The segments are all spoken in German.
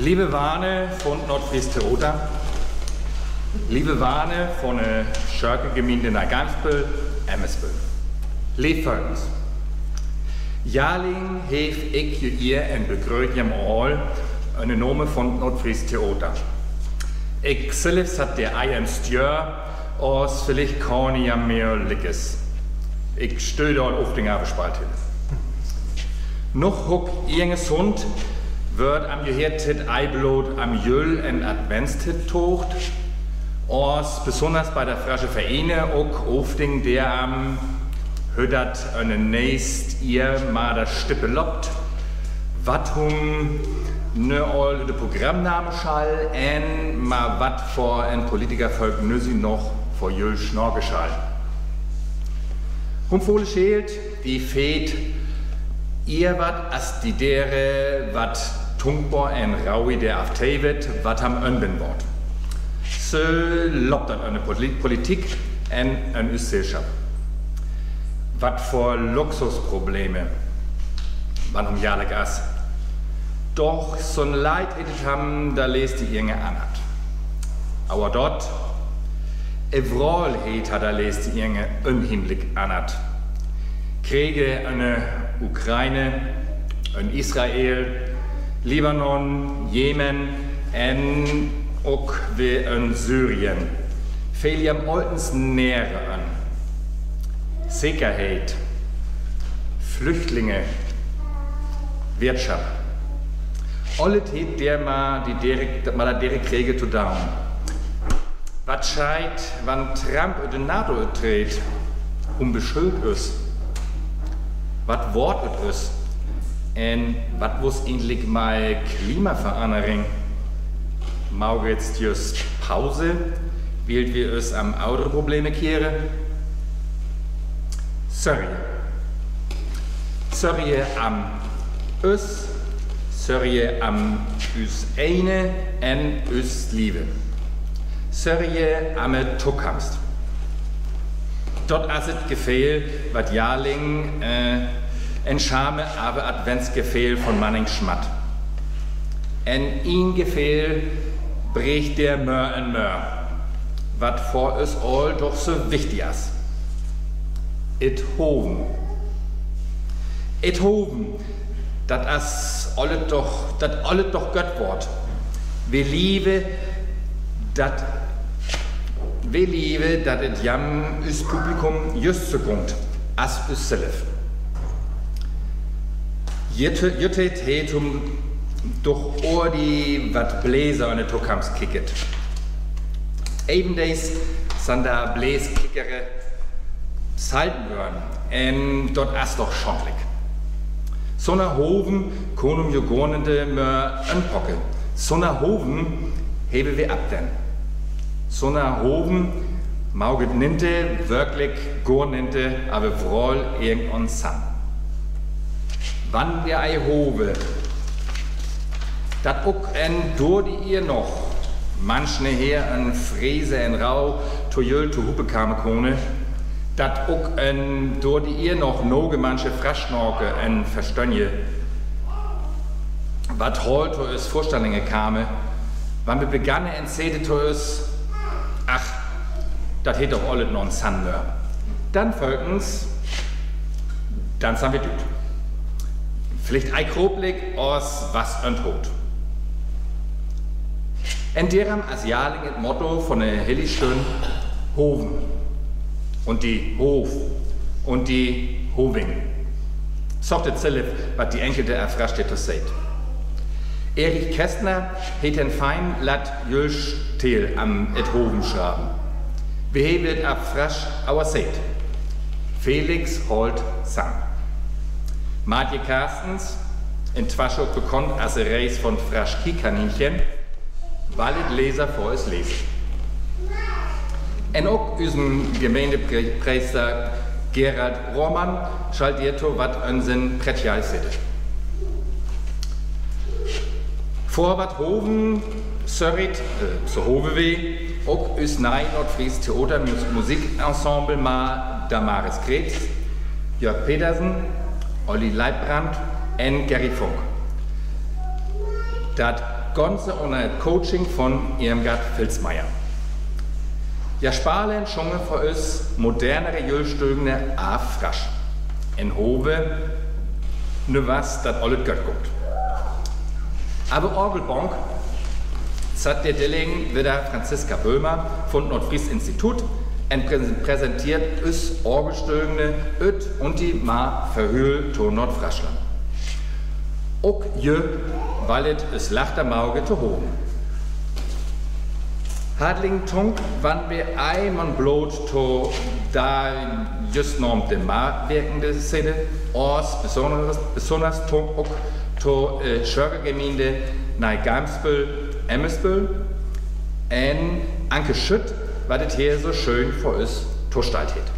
Liebe Warne von Nordfries-Theoter, liebe Warne von der Schörke-Gemeinde Neigamsbüll, Emmersbüll. Lieb folgendes. Jahrling hef ich ihr en begrüßt jam all eine Nome von Nordfries-Theoter. Ich selbst hat der Eiern Stjör aus vielleicht kann ja mehr Lickes. Ich stöde all auf den Abespalt hin. Noch huck irgendes Hund wird am Gehirtet Eiblot am Jöl en Adventstid tocht. Aus besonders bei der Frasche Vereine auch aufding der am hödert eine nächst ihr mal der Stippe lobt. Wat hum ne all de Programmname schall en ma wat vor en Politikervolk nüsi noch vor Jöl Schnorgeschall. Hum Fohle schält, die Fed ihr wat as die dere wat Tunkbor en Raui der Aftevet wat am Önbenwort. So lobt an eine Politik en eine Gesellschaft. Wat vor Luxusprobleme, wann jahrlich as. Doch so'n Leid edet ham, da lest die Inge anhat. Aber dort, Evrol hat da lest die Inge unheimlich anhat. Kriege eine Ukraine, ein Israel, Libanon, Jemen en auch wie in Syrien. Fehl am Oltens Nähere an. Sicherheit, Flüchtlinge, Wirtschaft. Alle Tät der mal der Kriege zu down. Was scheit, wann Trump in den NATO tritt, beschuld ist. Was Wort ist. Und was muss eigentlich mal Klimaveränderung? Mauge jetzt just Pause, wählt wir es am Autoprobleme kehren? Sorry am Ös, sorry am Üs eine en Üs Liebe. Sorry am Tuckhamst. Dort aset Gefehl, wat Jahrling en Schame aber Adventsgefehl von Manning Schmatt. En ihn Gefehl bricht der Mör en Mör, wat vor us all doch so wichtig is. Et Hoven, dat alle doch Göttwort. Wir liebe, dat et jam üs Publikum just so gut, as üs self. Jüttet hetum doch die wat Bläser an de Tokams kicket. Eben des san da Bläskickere salten würden, en dort as doch schontlig. So na Hoven konum jo gornende mör anpocke. So na Hoven hebe wir ab denn. So na Hoven mauget ninte, wirklich gorninte, aber vroll irgend san. Wann wir ei Hove, dat uck en dur die ihr noch, manchne her en Fräse en Rau, to jöl to Huppe kame kone, dat uck en dur die ihr noch noge manche Fraschnorke en Verstönje, wat holt to es Vorstellinge kame, wann wir beganne en sede to es, ach, dat het doch alles non Sandler. Dann folgens, dann san wir düt. Vielleicht ein Grobblick aus was und Tod. En deram as Jahrling et Motto von der Helligstön Hoven und die Hof und die Hoving. Sochtet Zillif, wat die Enkel der erfraschte to seht. Erich Kästner het en fein lat Jölsch Teel am et Hoven schraben. Wir hebet erfrasch auer seht. Felix Holt sang. Martje Carstens, in Twaschuk bekannt als Reis von Fraschki-Kaninchen, wallet Leser vor es lesen. En auch unseren Gemeindepriester Gerald Roman schalt to wat unseren Pretjal sitte. Vor wat Hoven, Sörrit, so Hove weh, auch us nein Nordfries-Theoter Musikensemble ma Damaris Krebs, Jörg Petersen, Olli Leibbrand en Gary Funk. Dat Ganze ohne Coaching von Irmgard Filzmeier. Ja, Spalen schonge für uns modernere Jüllstögene a frasch. En Hove, ne was, dat alles gött guckt. Aber Orgelbank, zat der Dilling wieder Franziska Böhmer von Nordfries Institut und präsentiert us Orgelstögene öt und die ma verhöhl to Nordfraschland. Ook je, weil et is lachter Mauge zu hoben. Hadling tunk, wann wir einmal blot to da just norm den ma wirkende Szene, os besonders tunk ook to Schörgergemeinde nei Gamsbüll, Emmesbüll, en Anke Schütt, was das hier so schön für uns tostalt hat.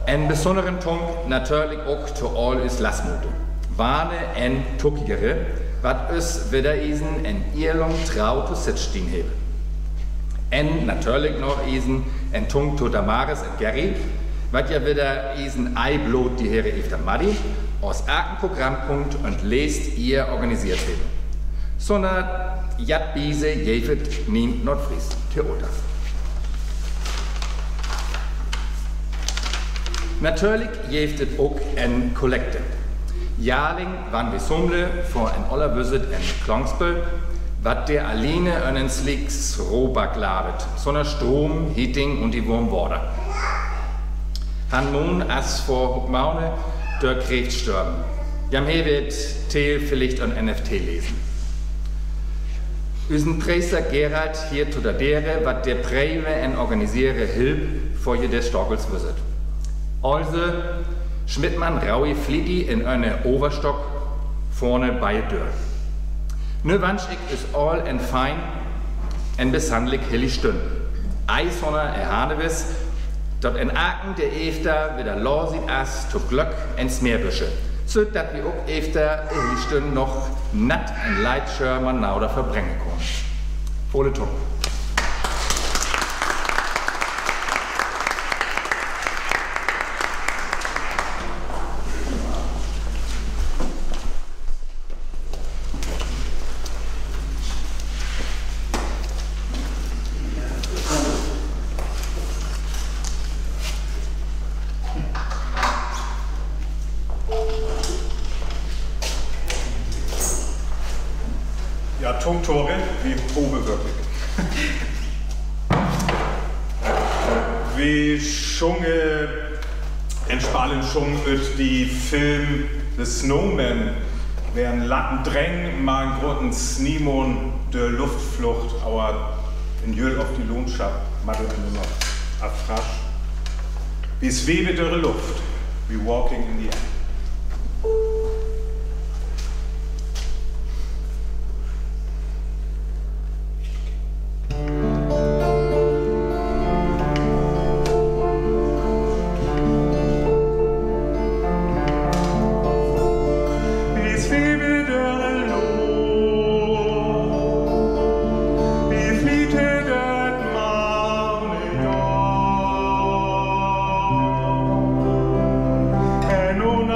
En besonderen Tunk natürlich auch to all is Lassmute. Warne en tuckigere, wat us wieder isen en Irlung traute Sitzstien hebe. En natürlich noch isen en Tunk to Damaris en Gary, wat ja wieder isen Eiblot die Heere efter Maddi, aus argen Programmpunkt und lest ihr organisiert werden. Sondern jat Biese jefet niem Nordfries Theater. Natürlich jeftet auch en Kollekte. Jahrling wann wir Summle vor en Oller Visit en Klongsbüll, wat der alleine einen Slicks Rohback labet, sondern Strom, Heating und die Wurmworder. Han Moon as vor Huckmaune der Kräft stürben. Jam he wird Teel vielleicht ein NFT lesen. Usen Priester Gerald hier zu der Dere, wat der Präve en organisiere Hilf vor je des Stockels Visit. Also Schmidtmann Raui Flitti in eine Overstock vorne bei der Tür. Ne Wanschig ist all and fine en besandlich hillig stünd. Eishonner Hanewiss, dort en Aken der Efter wieder losit as zu Glöck ins Meerbüsche. So dat wir auch Efter hillig stünd noch natt en Leitschörmer nauder verbringen können. Volle Tunk. Ja, Tunktore, wie Probe wirklich. Wie schunge, entspalen schung ut die Film The Snowman, während Latten dräng, mal einen großen Snimon der Luftflucht, aber in Jöl auf die Lohnschaft, Madel nur noch afrasch. Wie schwebe der Luft, wie walking in the air. Non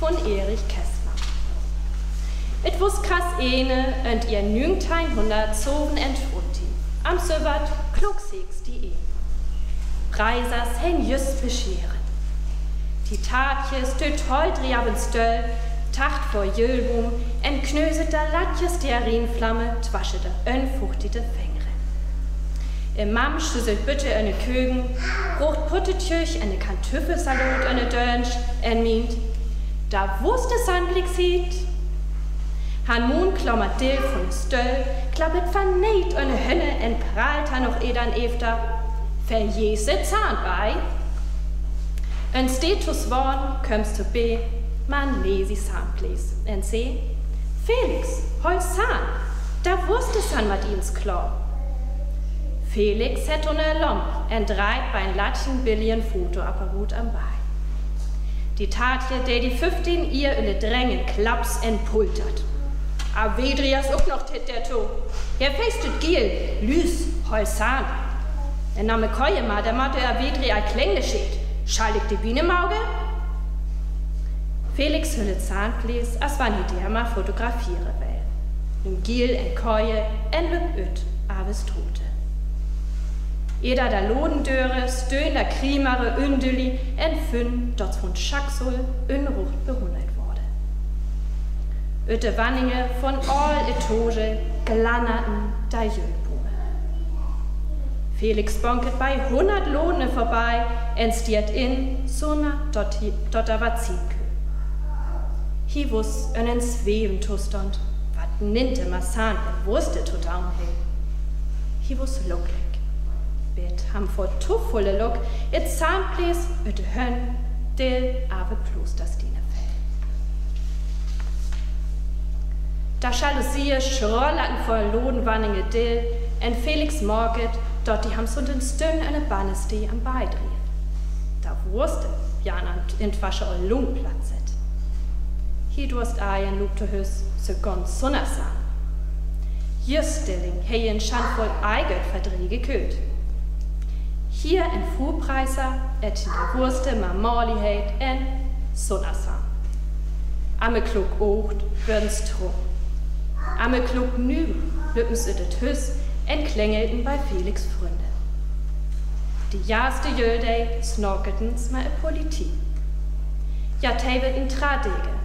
von Erich Kästner. Et wus krass ene und ihr 1900 entfutti, am Söbert klugsiegs die Preisers hen just bescheren. Die Tatjes tüt heut riabens Döll, tacht vor Jölbum, en knöset da latjes Stearinflamme, twasche da önfuchtite Fängre. Im Mam schüsselt bitte eine Kögen, rocht Puttetjöch eine Kantüffelsalut eine Dönsch, en mint, da wusste Sandlik sieht. Han Moon klommert dill von Stöll, klappet vernäht eine Hönne, en prahlt han noch edan efter, verjese Zahn bei. En Stetus worn, kömmst du be, man lesi Samples, en se, Felix, hol Zahn, da wusste San mat ihns klar. Felix hätt eine Lomp, en dreit bein Latschen Billion Fotoapparat am Bein. Die Tatje, der die 15 ihr in de Drängen klaps entpultert. A Vedrias auch noch tit der To. Er festet Giel, Lüs, Holzahn. Er nahme Kojema, der Mathe a Vedria Klängle steht. Schallig die Biene im Auge? Felix hülle Zahnklees, as wann die der fotografiere will. Nun Giel en Koje, en lüb üt, abes Tote. Eder da Lodendöre, stöhner Krimare, Ündeli, en Fünn, dort von Schacksul, Unrucht behundert wurde. Öte Wanninge von all Etoge, glannerten da Jölbume. Felix bonket bei 100 Lohne vorbei, en stiert in, sona dot war Zielkö. Hi wuss önen Sveven tustond, wat ninte Massan, wusste tot aunhe. Hi wuss looklik. Bet ham vor tuffulle Look, et Zahnples, öte Hönn, dill, ave Klosterstine fell. Da Jalousie schrollaten vor Lodenwanninge dill, en Felix morget, dort die hams und in Stön eine Bannesti am Beidrief. Da wurste, Jan entwasche ol Lungplatzet. Hi durst aien lugte hüs, so gon Sunnersan. Jüstilling, hei in Schandvoll Eigelt verdriege köt. Hier en Fuhrpreiser, et in der Wurste Marmorliheit en Sunnersan. Amme klug ocht, würden's trum. Amme klug nü, lüppens ütet hüs, entklingelten bei Felix Fründe. Die jahrste Jöldei snorkeltens ma e Politik. Ja tabelten Tradege,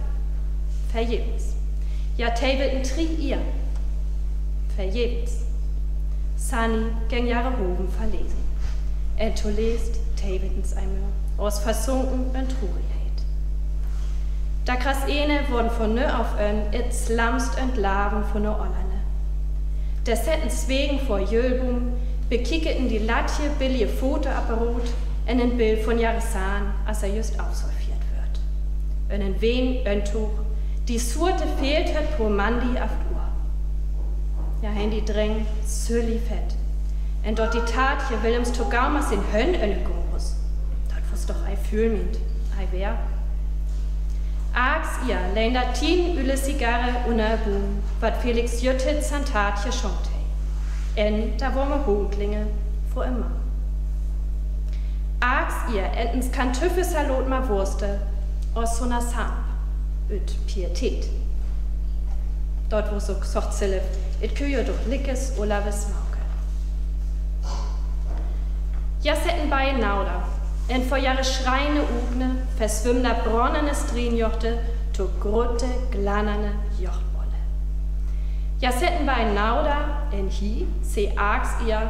verjebens. Ja tabelten tri ihr, verjebens. Sani gäng Jahre hoben verlesen. To lest tabeltens einmal, aus versunken und Trurigkeit. Da krass ene wurden von nö auf ön, it slamst und laven von no Ollerne. Des hättens wegen vor Jölbum bekicketen die Latje billige Fotoapparat in ein Bild von Jahresan, als just aussortiert wird. In ein Wen Öntuch, die Surte fehlt hat pro Mandi auf Uhr. Ja, Handy dräng, Sülli fett. Und dort die Tatje Willems Togaumas in Hönn Gurus. Dort wus doch ei Fühlmint, ei wer. Ags ihr, lein da tin üle Zigarre unna Boom, wat Felix Jüttet an Tatje schonkt hei. En da wurme Honklinge vor immer. Ags ihr, entens kan Tüffelsalot ma Wurste, aus so na Samp, üt Pietät. Dort wo so Sochzillef, et küje durch Lickes Olaves Mauke. Ja setten bei Nauda, en vor Jahre schreine Ugne, verswimmender bronnene Strinjochte, to grutte, glannerne Jochtwolle. Ja setten bei Nauda, en hi, se ags ihr,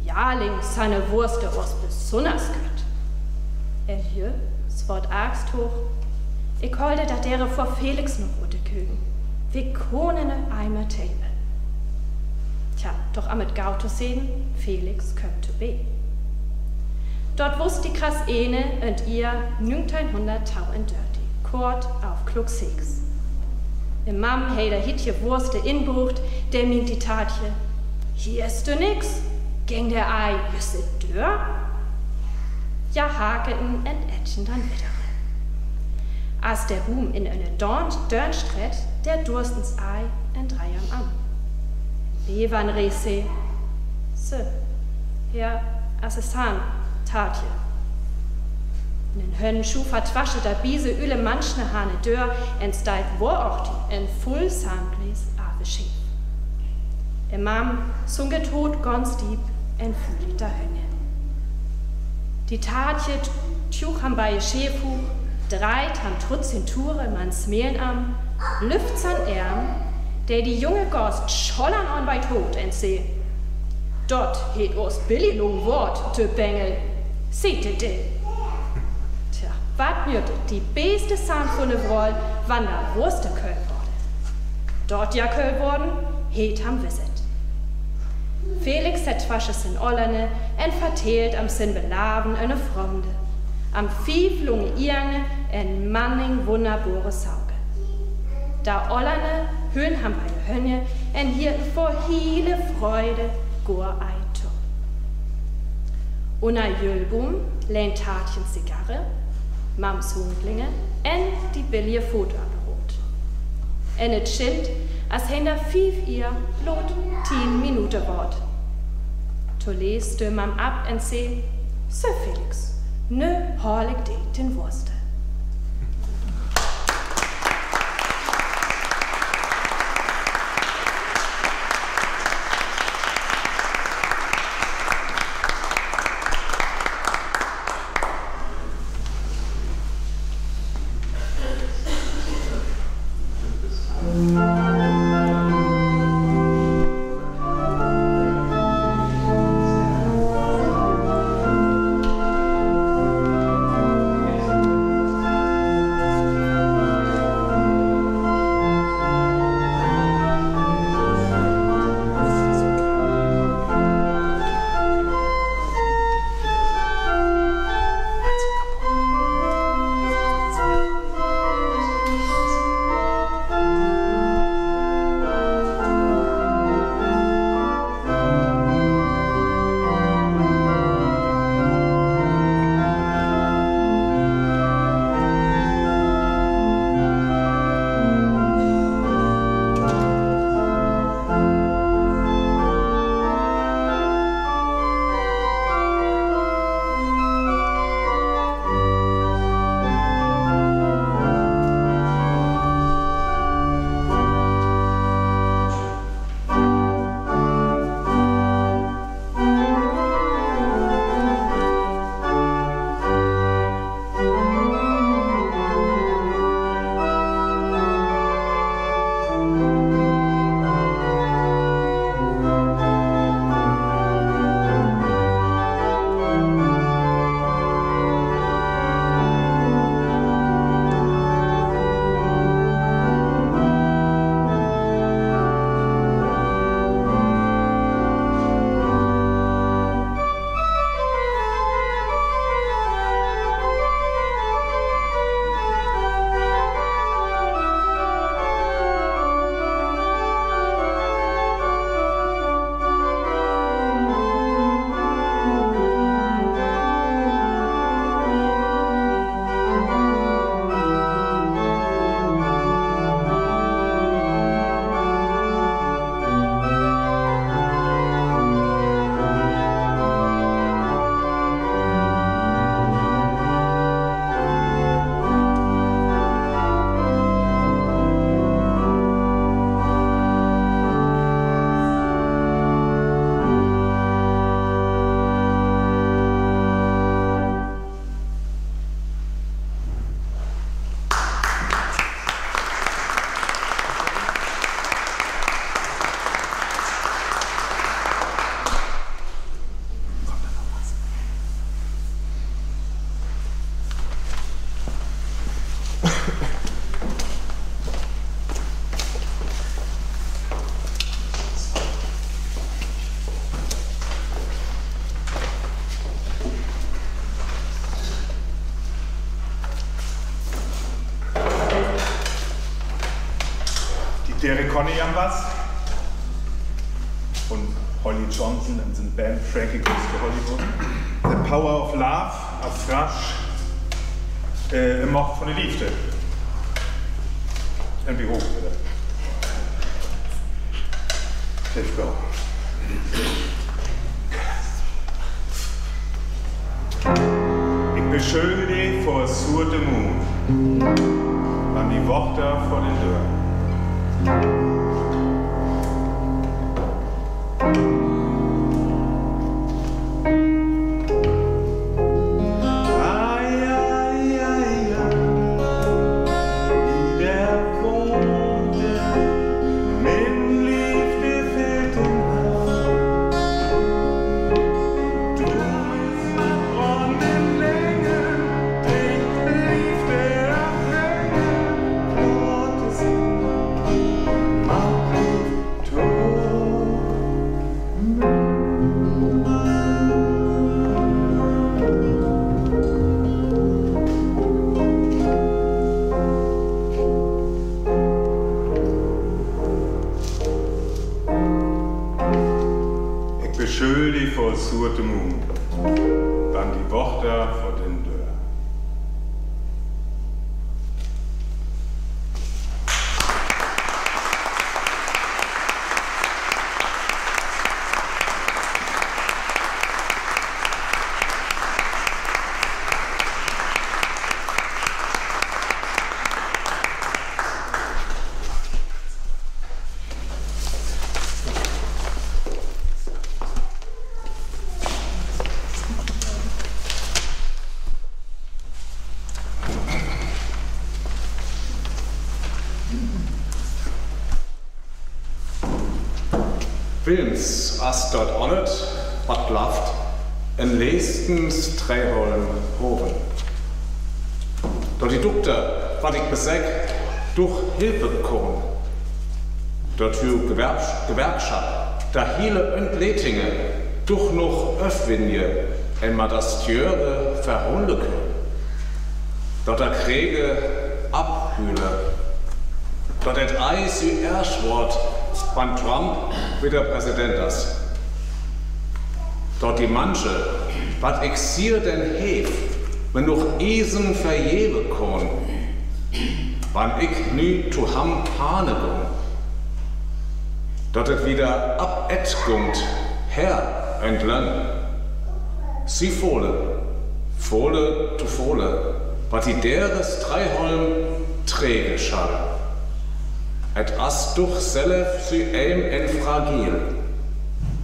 Jahrling seine Wurste aus besonders gött. En hier, swort ags hoch, ich holde da dere vor Felix noch rote Kögen, wie konene Eimer Table. Tja, doch amet Gauto sehen, Felix könnte be. Dort wusst die krass ene und ihr 1900 Tau in Dirty, Kort auf Klug 6. Im Mam hei der Hitje Wurste inbrucht, der mint die Tatje. Hier ist du nix, ging der Ei, jüsse Dörr? Ja haketen und etchen dann wieder. As der Hum in eine Dörnstret, der durstens Ei en Dreiern am. Bewan Rese, so, Herr Assistant, Tatje. In den Schuh vertwasche da Biese üle manchne Hane Dörr, en steit wo auch die en full Sangles ave schief. Mam sunget tot ganz dieb en fühlig da Hönne. Die Tatje tjuch ham bei Schäfhuch, dreit ham trutz in Ture mans Mehlen am, lüft's an Erm, der die junge Gost schollern an bei Tod entseh. Dort het os Billilung Wort te Bengel, sehte de. Tja, wat mjüt die beste Sand von ne Woll, wann da Wurste Köll wurde. Dort ja Köll worden, het ham wisset. Felix het wasches in Ollerne, en verteelt am Sinn belaven eine Fronde. Am Fief lunge Irne, en Manning wunderbare Sauge. Da Ollerne, Höhen ham bei Hönje, en hier vor hele Freude, Gor eito. Una Jölbum lehnt Tatchen Zigarre, Mams Hundlinge, en die billige Foto aberot. En et Schild, as hen da fief ihr, lot 10 Minuten Wort. Tolé stürm am ab en se, Sir Felix, nö horlig de den Wurste. Derek Conny am Bass und Holly Johnson in seiner Band Frankie Goes to Hollywood. The Power of Love, auf Frasch, im Mocht von der Liefde. Und wie hoch bitte? Let's go. Ich beschuldig vor surte Moon, an die Wochter vor den Dörren. Beschuldig vor surte Moon, dann die Wochter vor den Dörren. Willens as dort onnet, wat laft, en leestens Treiholm hoven. Dort die Dukter, wat ich beseg, durch Hilfe kon. Dort für Gewerkschaft, da Hiele und Letinge, durch noch Öffwinje, en ma das Tjöre verhunde können. Dort der Kriege abhühle. Dort et Eis ü Erschwort, wann Trump wieder Präsident ist. Dort die manche, wat ich sier denn hef, wenn noch Isen verjebe kon, wann ich nü zu ham Pane gung. Dort et wieder abetgunt, Herr entlön. Sie Fohle zu Fohle, wat die deres Treiholm träge schall. Et as durch selef sy eim en fragil,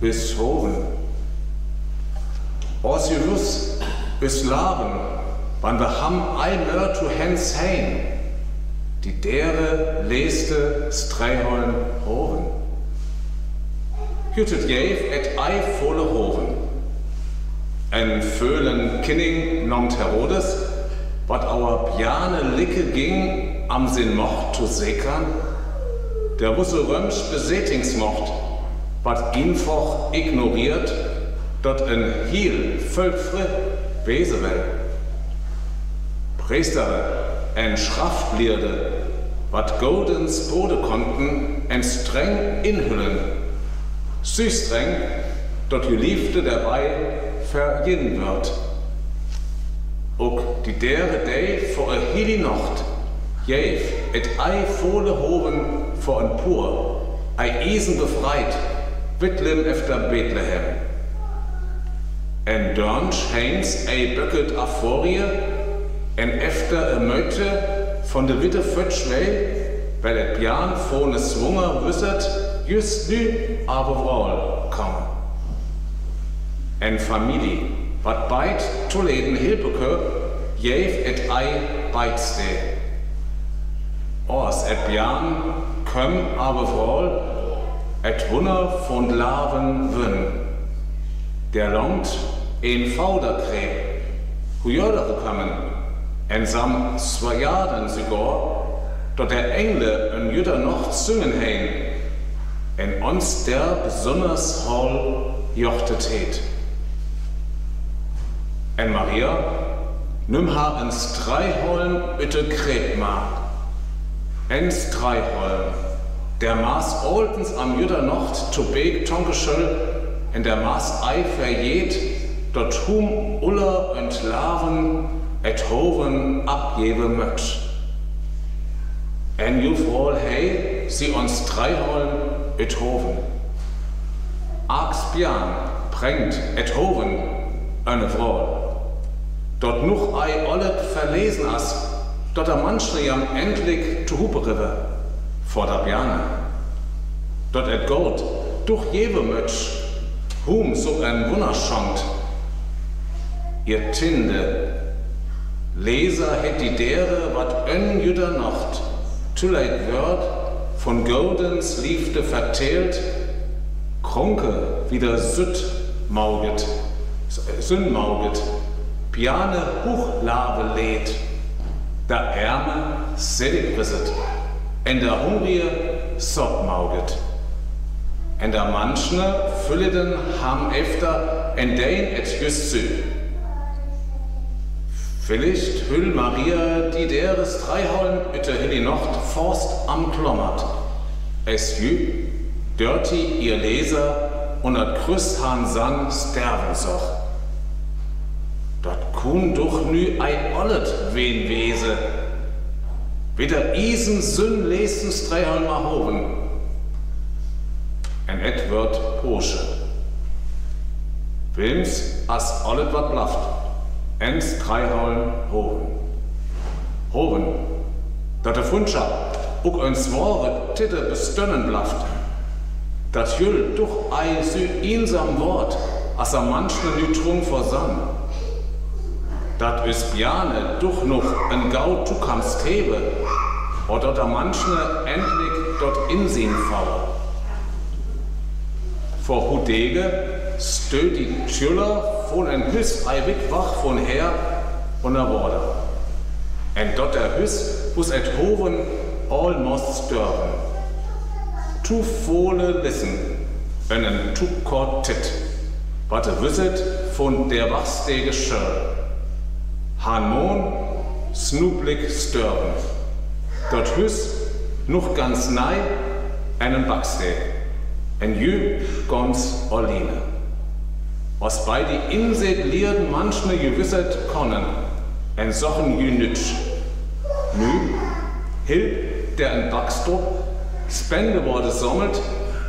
bis hoven. Os jy lus, bis laven, wann wir ham ei mör to hens hein, die dere leste Streiholm hoven. Hütet jev et ei volle hoven. En föhlen Kinning nomt Herodes, wat auer Bjane Licke ging, am sin mocht zu sekern, der wusse Römsch Besätingsmocht, wat einfach ignoriert, dort en Hiel völkfri Besewell. Priestere en Schraftlierde, wat Goldens Bode konnten, en streng inhüllen. Süß streng, dort Geliebte dabei verjinn wird. Och die dere Dei vor a hili Nocht, jev et ei fohle hoven vor en Pur, ei Isen befreit, Wittlim efter Bethlehem. En Dörnsch heins ei böcket Aphorie, en efter e Möte von de Witte Fötschwell, weil et Bjan vorne Swunger wüsset, just nü aber wohl kommen. En Familie, wat beid zu leben Hilpeke, jev et ei beidste. Ors et Bjan kömm aber wohl, et Wunder von Laven wün. Der longt en Fauderkräb, hu jördere kommen, en sam 2 Jahren sogar, dort der Engle en Jüder noch züngen hein, en ons der besonders hall jochtet het. En Maria, nimm ha ens Treiholm ütte Krebma. Ens Treiholm, der Maß oltens am Jüder Nocht zu Beek Tonkeschöll, en der Maß ei verjet, dort hum Uller und Laven et Hoven abjebe möcht. En jufrol hei, sie ons Treiholm et Hoven. Args Bjan prengt et Hoven eine Frau. dort noch ei ollet verlesen as, dort a manchne jam endlich zu Hupe rive, vor der Bjane. Dort et Gold, durch jewe Mötsch, hum so ein Wunder schonkt. Ihr Tinde, Leser hätt die dere, wat jüder Nacht, tülleit Wörd, von Goldens Liefde verteilt, Krunke wieder Sündmauget, Piane Huchlave lädt, der Ärme selig wisset, en der Hungrie sottmauget, en der Manchne fülleden ham efter en dein et just sü. Vielleicht hüll Maria die deres Dreiholm ütte hilli Nocht forst am Klommert. Es jü, dörti ihr Leser und at Krüss han san sterben soch. Dort kun doch nü ei ollet wen wese. Wieder isen sünn lesens Dreiholmer hoven. En et wird Posche. Wilms as ollet wat blaft. Ens Dreiholm hoven. Hoven, dat der Fundscha ook een zware Titte bestønnen blaft. Dat jüll doch ei sü einsam Wort, as a manchne Nütrung versann. Dat is Bjane doch noch en Gau tukams Tebe, oder dat a manchne endlich dort in sin faul. Vor Hudege stö die Schüler von en Hüss ei wit wach von her und er wurde. En dort der Hüss hus et hoven almost stören. Tu fole listen, en tu kort tit, wat er wisset von der wachste Geschirr. Han Mon snublik stören. Dort Hüss noch ganz nei einen Backste, en jü gons Orline. Was bei die Inset lierden manchmal gewisset konnen, en sochen jü nütsch. Nü, hilp der en Backstop, Spende wurde sommelt,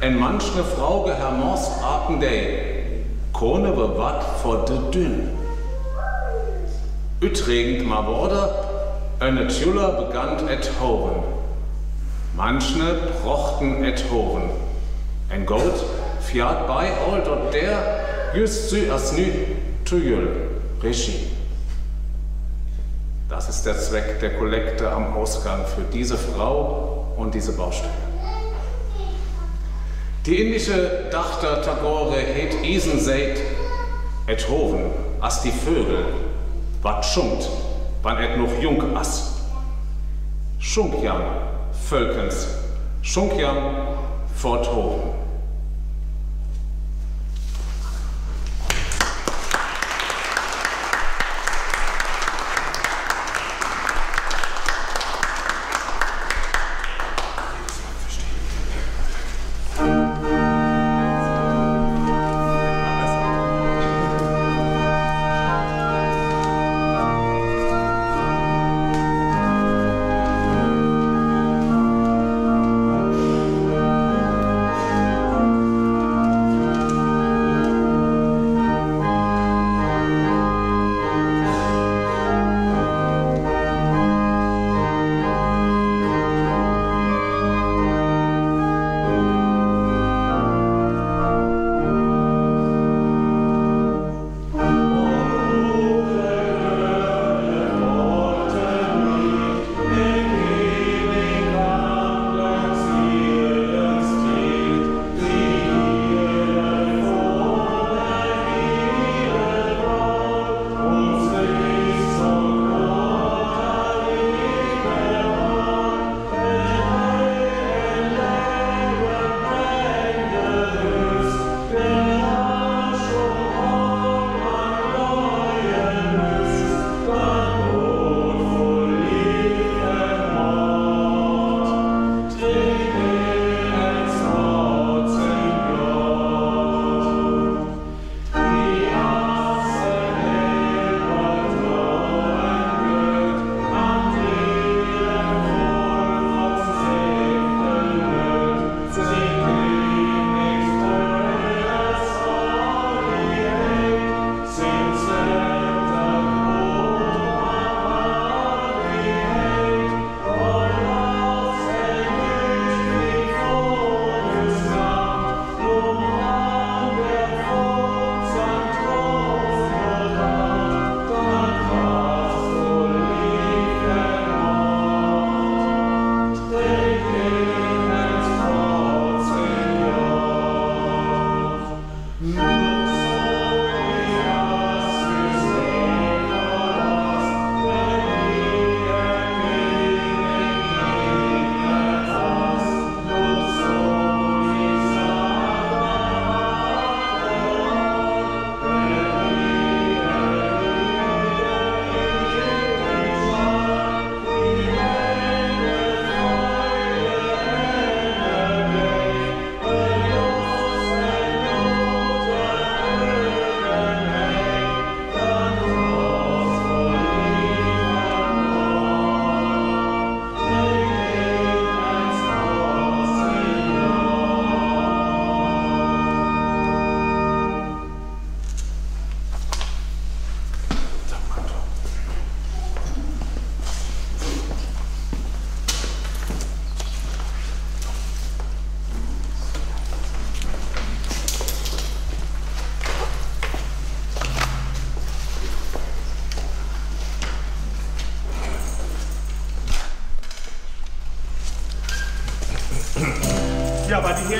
en manchne Frauge hermorst aken dei, kone bewat vor de dünn. Ütregend ma wurde, eine Tjuller begann et hoven. Manchne prochten et hoven. En Gold fiat bei all dort der, just sü as nü zu jüll. Regie. Das ist der Zweck der Kollekte am Ausgang für diese Frau und diese Baustelle. Die indische Dachter Tagore het isen seid et hoven, as die Vögel, wat schunkt, wann et noch jung as. Schunkjam, Völkens, Schunkjam, fort hoven.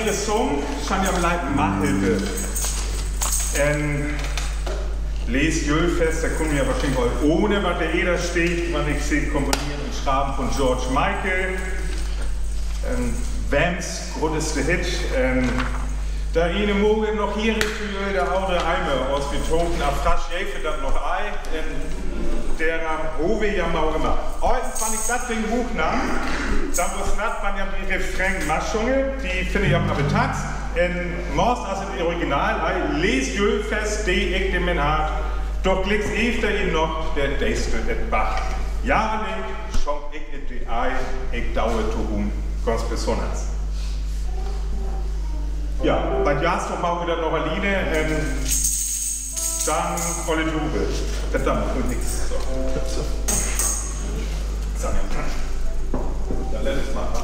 ihre Song, schon ja Leib Mahilfe. Les Jölfest, da kommen wir ja wahrscheinlich auch ohne, was der Eder steht, man ich sehe komponieren und schreiben von George Michael. Vamps, größte Hit. Da eine Morgen noch hier für der Aude Eimer aus Betonten, a frasch jäfe das noch ein, der Hove ja mal gemacht. Heute fand ich das Ding hochnahm, dann muss nat man ja die Refrain-Maschunge, die finde ich am Habitat. In Most als im Original, les Jölfest, die ich dem Hart, doch klicks efter ihn noch, der Deiste et Bach. Ja, nicht, schon ich et die Ei, ich dauere zu ganz besonders. Ja, bei Jahres doch mal wieder noch eine Linie, dann volle Tube. Das dann und nichts. So. Ja, lass es mal. Ja,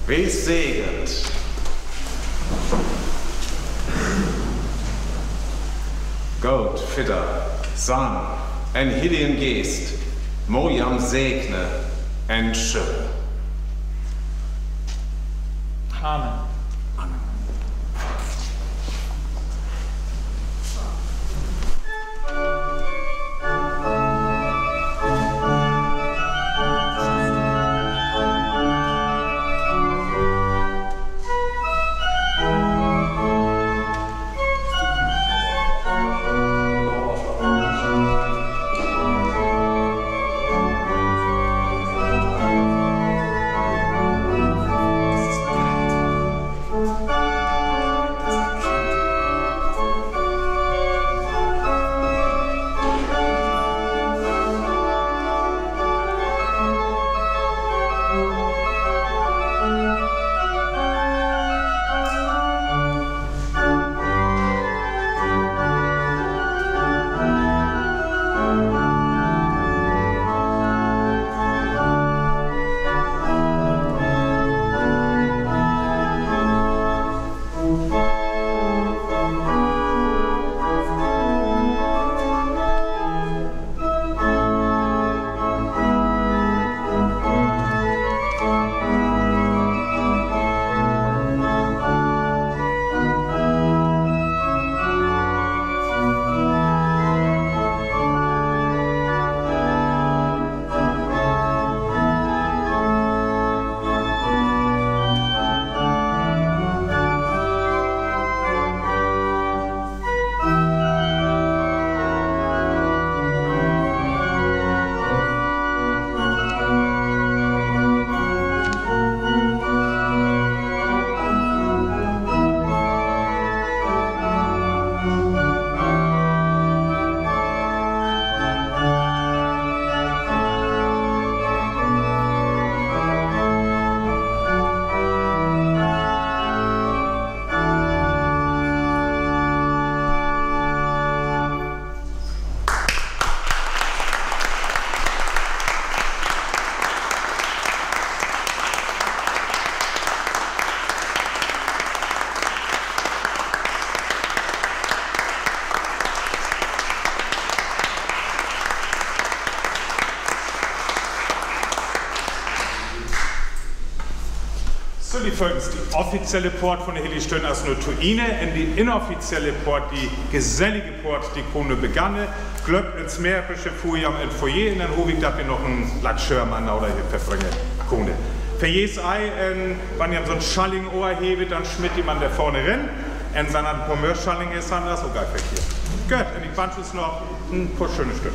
Wie segend. Gott, Fitter, Sang, en Hilligen Geest, Mojam segne, en Schöpfe. Amen. So, die folgt die offizielle Port von der Hilligstön als Notuine, in die inoffizielle Port, die gesellige Port, die Krone beganne, glöckt ins Meerische Fujam in Foyer, in den Hovig, dass wir noch einen Lackschirmann oder hier verbringen Krone. Für jedes Ei, wenn ihr so ein Schalling Ohr hebt, dann schmidt jemand der vorne rein, und wenn ein Pommerschalling ist, dann das auch geil verkehrt. Gut, und ich wünsche uns noch ein paar schöne Stück.